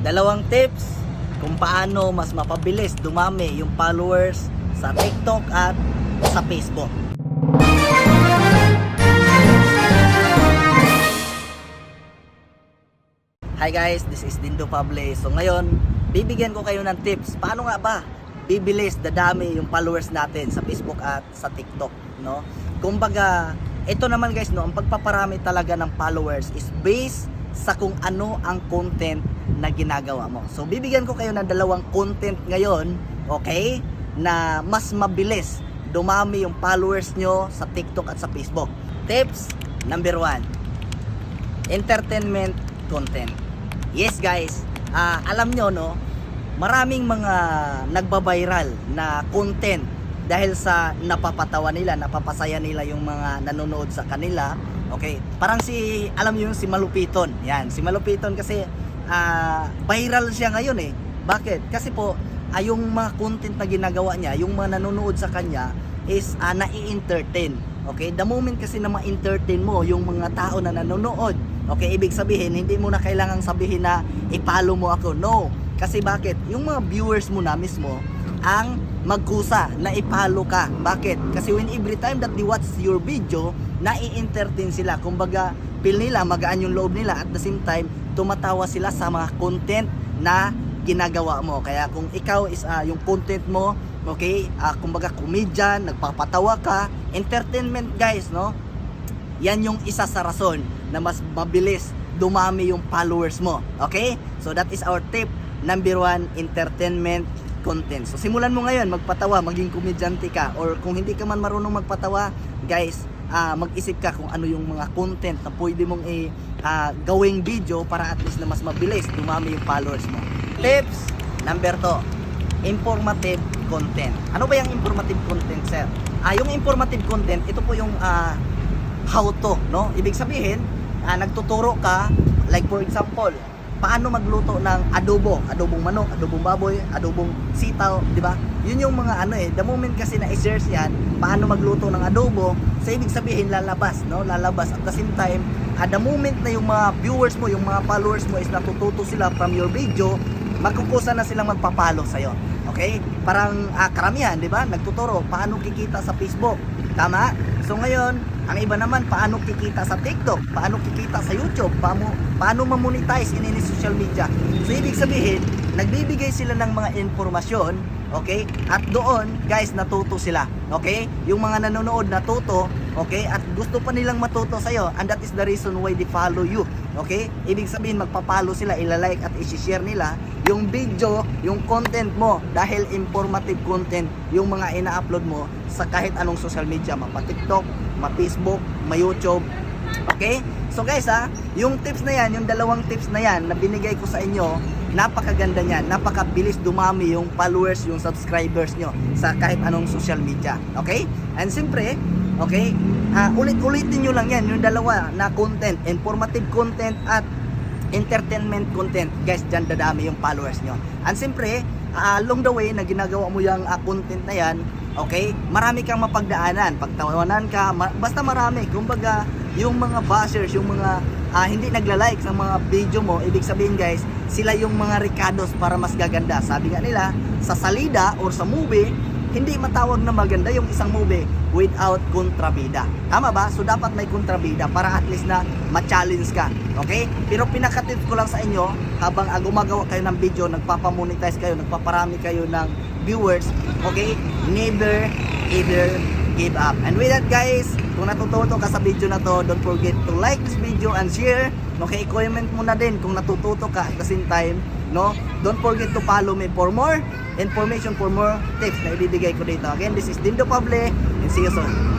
Dalawang tips kung paano mas mapabilis dumami yung followers sa TikTok at sa Facebook. Hi guys, this is Dindo Pable. So ngayon, bibigyan ko kayo ng tips. Paano nga ba bibilis dadami yung followers natin sa Facebook at sa TikTok, no? Kumbaga, ito naman guys, no, ang pagpaparami talaga ng followers is based sa kung ano ang content na ginagawa mo. So bibigyan ko kayo ng dalawang content ngayon, okay, na mas mabilis dumami yung followers nyo sa TikTok at sa Facebook. Tips number 1, entertainment content. Yes guys, alam nyo, no, maraming mga nagbabiral na content dahil sa napapatawa nila, napapasaya nila yung mga nanonood sa kanila. Okay, parang alam niyo yung si Malupiton. Yan, si Malupiton kasi viral siya ngayon eh. Bakit? Kasi po, yung mga content na ginagawa niya, yung mga nanonood sa kanya is nai-entertain. Okay, the moment kasi na ma-entertain mo yung mga tao na nanonood, okay, ibig sabihin, hindi mo na kailangang sabihin na i-follow mo ako. No, kasi bakit? Yung mga viewers mo na mismo ang magkusa na i-follow ka. Bakit? Kasi when every time that they watch your video, nai-entertain sila. Kumbaga, feel nila, magaan yung loob nila. At the same time, tumatawa sila sa mga content na ginagawa mo. Kaya kung ikaw is yung content mo, okay, kumbaga comedian, nagpapatawa ka, entertainment guys, no? Yan yung isa sa rason na mas mabilis dumami yung followers mo. Okay? So that is our tip number 1, entertainment content. So simulan mo ngayon magpatawa, maging komedyante ka, or kung hindi ka man marunong magpatawa, guys, mag-isip ka kung ano yung mga content na pwede mong gawing video para at least na mas mabilis dumami yung followers mo. Tips number 2, informative content. Ano ba yung informative content, sir? Yung informative content, ito po yung how to, no? Ibig sabihin, nagtuturo ka, like for example, paano magluto ng adobong manok, adobong baboy, adobong sitaw, di ba? Yun yung mga the moment kasi na i-search yan, paano magluto ng adobo, so ibig sabihin lalabas, no? Lalabas at the same time, the moment na yung mga viewers mo, yung mga followers mo is natututo sila from your video, magkukusa na silang magpapalo sa'yo. Okay? Parang karamihan, di ba? Nagtuturo, paano kikita sa Facebook. Tama? So ngayon, ang iba naman, paano kikita sa TikTok, paano kikita sa YouTube, paano ma-monetize in any social media. So ibig sabihin, nagbibigay sila ng mga informasyon, okay? At doon, guys, natuto sila, okay? Yung mga nanonood natuto, okay? At gusto pa nilang matuto sa'yo, and that is the reason why they follow you, okay? Ibig sabihin, magpapalo sila, ilalike at i-share nila yung video, yung content mo, dahil informative content yung mga ina-upload mo sa kahit anong social media, mapa-TikTok, ma-Facebook, ma-YouTube. Okay? So guys, yung tips na yan, yung dalawang tips na yan na binigay ko sa inyo, napakaganda niyan, napakabilis dumami yung followers, yung subscribers nyo sa kahit anong social media. Okay? And siyempre, okay, ulit-ulitin nyo lang yan, yung dalawa na content, informative content at entertainment content. Guys, dyan dadami yung followers nyo. And siyempre, along the way na ginagawa mo yung content na yan, okay, marami kang mapagdaanan, pagtawanan ka, basta marami. Kumbaga, yung mga bashers, yung mga hindi nagla-like sa mga video mo, ibig sabihin guys, sila yung mga ricados para mas gaganda. Sabi nga nila, sa salida or sa movie, hindi matawag na maganda yung isang movie without kontrabida. Tama ba? So dapat may kontrabida para at least na ma-challenge ka. Okay? Pero pinakatip ko lang sa inyo, habang gumagawa kayo ng video, nagpapamonetize kayo, nagpaparami kayo ng viewers, okay? Never ever give up. And with that guys, kung natututo ka sa video na to, don't forget to like this video and share. Okay, comment mo na din kung natututo ka at the same time, no? Don't forget to follow me for more information, for more tips na ibibigay ko dito. Again, this is Dindo Pable and see you soon.